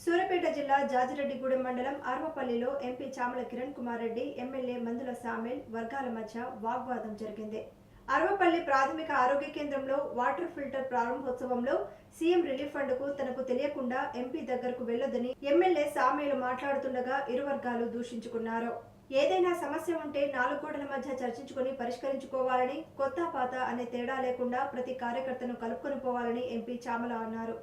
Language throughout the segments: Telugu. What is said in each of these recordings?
సూర్యాపేట జిల్లా జాజిరెడ్డిగూడెం మండలం ఆర్వపల్లిలో ఎంపీ చామల కిరణ్ కుమార్ రెడ్డి ఎమ్మెల్యే మందుల సామెల్ వర్గాల మధ్య వాగ్వాదం జరిగింది. ఆర్వపల్లి ప్రాథమిక ఆరోగ్య కేంద్రంలో వాటర్ ఫిల్టర్ ప్రారంభోత్సవంలో సీఎం రిలీఫ్ ఫండ్ కు తనకు తెలియకుండా ఎంపీ దగ్గరకు వెళ్లొద్దని ఎమ్మెల్యే సామేలు మాట్లాడుతుండగా ఇరు వర్గాలు దూషించుకున్నారు. ఏదైనా సమస్య ఉంటే 4 గోడల మధ్య చర్చించుకుని పరిష్కరించుకోవాలని, కొత్త పాత అనే తేడా లేకుండా ప్రతి కార్యకర్తను కలుపుకొని పోవాలని ఎంపీ చామల అన్నారు.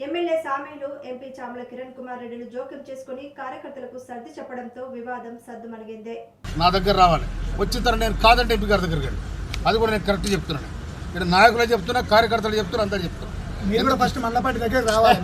ఎమ్మెల్యే సామేలు ఎంపీ చామల కిరణ్ కుమార్ రెడ్డిని జోక్యం చేసుకుని కార్యకర్తలకు సర్ది చెప్పడంతో వివాదం సద్దుమణిగింది. నా దగ్గర రావాలి, వచ్చిన నేను కాదంటే ఎంపీ గారి దగ్గరికి వెళ్ళి, అది కూడా నేను కరెక్ట్ చెప్తున్నాను. ఇక్కడ నాయకులే చెప్తున్నా, కార్యకర్తలు చెప్తున్నా, అంతా చెప్తున్నా. మీరు కూడా ఫస్ట్ మల్లపాటి దగ్గర రావాలి.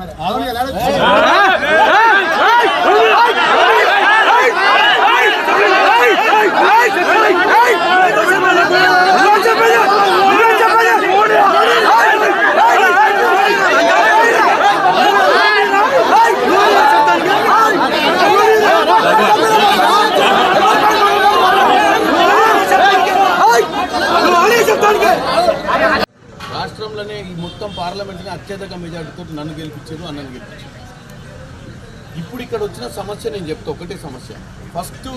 రాష్ట్రంలోనే ఈ మొత్తం పార్లమెంట్ని అత్యధిక మెజార్టీతో నన్ను గెలిపించారు, అన్నను గెలిపించారు. ఇప్పుడు ఇక్కడ వచ్చిన సమస్య నేను చెప్తా. ఒకటే సమస్య, ఫస్ట్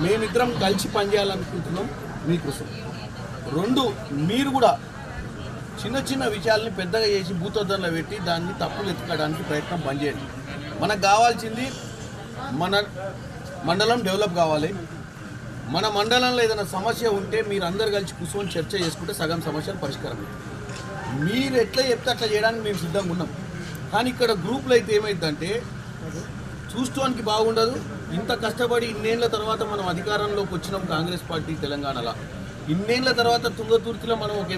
మేమిద్దరం కలిసి పనిచేయాలనుకుంటున్నాం మీకోసం. 2, మీరు కూడా చిన్న చిన్న విషయాల్ని పెద్దగా చేసి భూతద్దంలో పెట్టి దాన్ని తప్పులు ఎత్తుకోవడానికి ప్రయత్నం పనిచేయండి. మనకు కావాల్సింది మన మండలం డెవలప్ కావాలి. మన మండలంలో ఏదైనా సమస్య ఉంటే మీరు అందరు కలిసి కూర్చొని చర్చ చేసుకుంటే సగం సమస్యలు పరిష్కారం. మీరు ఎట్లా చెప్తే అట్లా చేయడానికి మేము సిద్ధంగా ఉన్నాం. కానీ ఇక్కడ గ్రూప్లో అయితే ఏమైందంటే చూసుకోవడానికి బాగుండదు. ఇంత కష్టపడి ఇన్నేళ్ల తర్వాత మనం అధికారంలోకి వచ్చినాం కాంగ్రెస్ పార్టీ తెలంగాణలో. ఇన్నేళ్ల తర్వాత తుంగతుర్తిలో మనం ఒక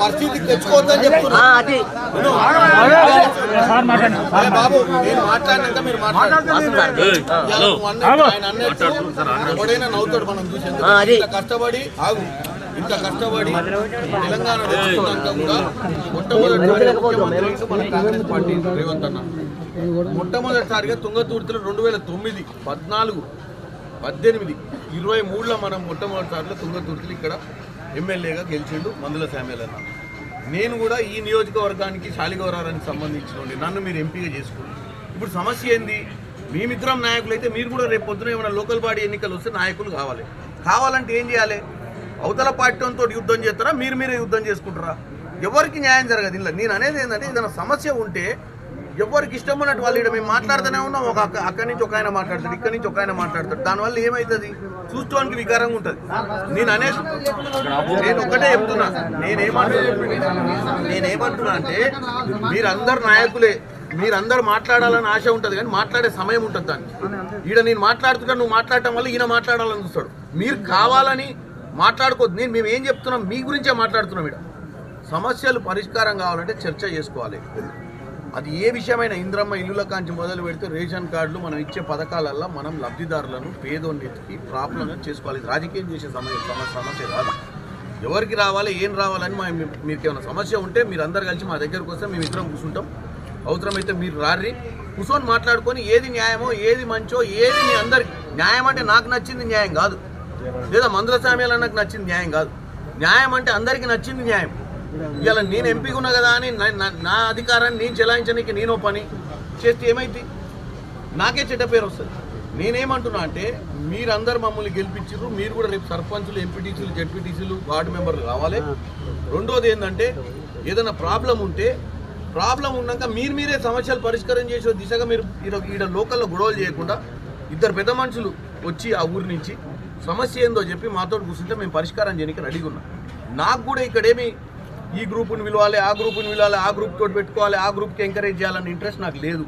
పరిస్థితి తెచ్చుకోవద్దని చెప్తున్నా. బాబు నేను మాట్లాడినాక మీరు మాట్లాడారు. ఎవడైనా నవ్వుతాడు మనం చూసి. ఇంత కష్టపడి తెలంగాణ తెచ్చుకున్నాక కూడా మొట్టమొదటిసారిగా తుంగతుర్తిలో 2009, 14, 18, 23లో మనం మొట్టమొదటిసారిలో తుంగతుర్తిలో ఇక్కడ ఎమ్మెల్యేగా గెలిచిండు మందుల సామెల్ అన్న. నేను కూడా ఈ నియోజకవర్గానికి శాలిగౌరానికి సంబంధించిన నన్ను మీరు ఎంపీగా చేసుకోండి. ఇప్పుడు సమస్య ఏంది? మేమిద్దరం నాయకులు అయితే మీరు కూడా రేపు పొద్దున ఏమైనా లోకల్ బాడీ ఎన్నికలు వస్తే నాయకులు కావాలంటే ఏం చేయాలి? అవతల పార్టీతో యుద్ధం చేస్తారా, మీరే యుద్ధం చేసుకుంటారా? ఎవరికి న్యాయం జరగదు. ఇలా నేను అనేది ఏంటంటే ఏదైనా సమస్య ఉంటే ఎవరికి ఇష్టం ఉన్నట్టు వాళ్ళు ఇక్కడ మేము మాట్లాడుతూనే ఉన్నాం. అక్కడి నుంచి ఒక ఆయన మాట్లాడతాడు, ఇక్కడి నుంచి ఒక ఆయన మాట్లాడతాడు. దానివల్ల ఏమవుతుంది? చూసుకోవడానికి వికారంగా ఉంటుంది. నేను ఒకటే చెప్తున్నా. నేనేమంటున్నా అంటే మీరందరు నాయకులే, మీరందరూ మాట్లాడాలని ఆశ ఉంటుంది, కానీ మాట్లాడే సమయం ఉంటుంది దానికి. ఈడ నేను మాట్లాడుతున్నా, నువ్వు మాట్లాడటం వల్ల ఈయన మాట్లాడాలని చూస్తాడు. మీరు కావాలని మాట్లాడుకోవద్దు. మేము ఏం చెప్తున్నాం, మీ గురించే మాట్లాడుతున్నాం. ఈడ సమస్యలు పరిష్కారం కావాలంటే చర్చ చేసుకోవాలి. అది ఏ విషయమైనా ఇంద్రమ్మ ఇల్లుల కాంచి మొదలు పెడితే రేషన్ కార్డులు, మనం ఇచ్చే పథకాలల్లో మనం లబ్ధిదారులను పేదోన్నిటికి ప్రాబ్లంగా చేసుకోవాలి. రాజకీయం చేసే సమస్య కాదు. ఎవరికి రావాలి, ఏం రావాలని మీకు ఏమైనా సమస్య ఉంటే మీరు అందరు కలిసి మా దగ్గరకు వస్తే మేము ఇద్దరం కూర్చుంటాం. అవసరమైతే మీరు రారి, కూర్చొని మాట్లాడుకొని ఏది న్యాయమో, ఏది మంచో, ఏది మీ అందరికి న్యాయం అంటే నాకు నచ్చింది న్యాయం కాదు, లేదా మందుల సామ్యాలు నాకు నచ్చింది న్యాయం కాదు. న్యాయం అంటే అందరికీ నచ్చింది న్యాయం. ఇవాళ నేను ఎంపీగా ఉన్నా కదా అని నా అధికారాన్ని నేను చెలాయించడానికి నేనో పని చేస్తే ఏమైంది? నాకే చెడ్డ పేరు వస్తుంది. నేనేమంటున్నా అంటే మీరందరూ మమ్మల్ని గెలిపించారు. మీరు కూడా రేపు సర్పంచులు, ఎంపీటీసీలు, జెడ్పీటీసీలు, వార్డు మెంబర్లు కావాలి. రెండోది ఏంటంటే ఏదైనా ప్రాబ్లం ఉంటే ఉన్నాక మీరే సమస్యలు పరిష్కారం చేసే దిశగా మీరు ఈడ లోకల్లో గొడవలు చేయకుండా ఇద్దరు పెద్ద మనుషులు వచ్చి ఆ ఊరి నుంచి సమస్య ఏందో చెప్పి మాతో కూర్చుంటే మేము పరిష్కారం చేయడానికి రెడీగా ఉన్నాం. నాకు కూడా ఇక్కడేమి ఈ గ్రూపుని పిలవాలి, ఆ గ్రూపుని పిలవాలి, ఆ గ్రూప్ తోటి పెట్టుకోవాలి, ఆ గ్రూప్కి ఎంకరేజ్ చేయాలన్న ఇంట్రెస్ట్ నాకు లేదు.